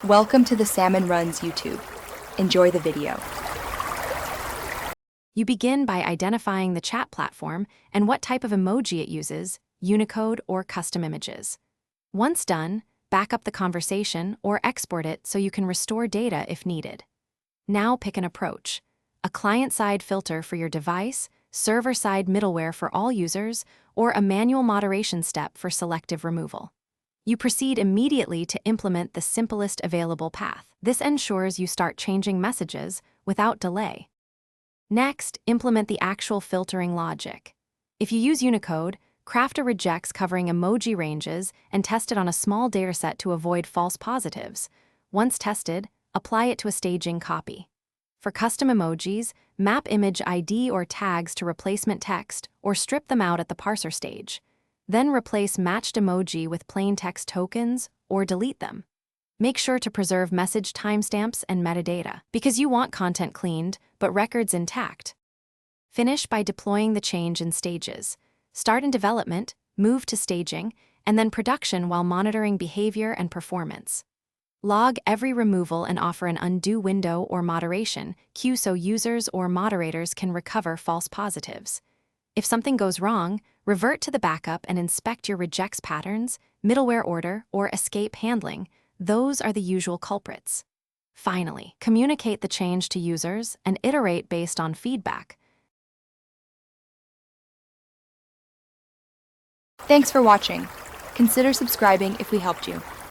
Welcome to the Salmon Runs YouTube. Enjoy the video. You begin by identifying the chat platform and what type of emoji it uses, Unicode or custom images. Once done, back up the conversation or export it so you can restore data if needed. Now pick an approach: a client-side filter for your device, server-side middleware for all users, or a manual moderation step for selective removal. You proceed immediately to implement the simplest available path. This ensures you start changing messages without delay. Next, implement the actual filtering logic. If you use Unicode, craft a regex covering emoji ranges and test it on a small dataset to avoid false positives. Once tested, apply it to a staging copy. For custom emojis, map image ID or tags to replacement text or strip them out at the parser stage. Then replace matched emoji with plain text tokens or delete them. Make sure to preserve message timestamps and metadata because you want content cleaned but records intact. Finish by deploying the change in stages. Start in development, move to staging, and then production while monitoring behavior and performance. Log every removal and offer an undo window or moderation queue so users or moderators can recover false positives. If something goes wrong, revert to the backup and inspect your regex patterns, middleware order, or escape handling. Those are the usual culprits. Finally, communicate the change to users and iterate based on feedback. Thanks for watching. Consider subscribing if we helped you.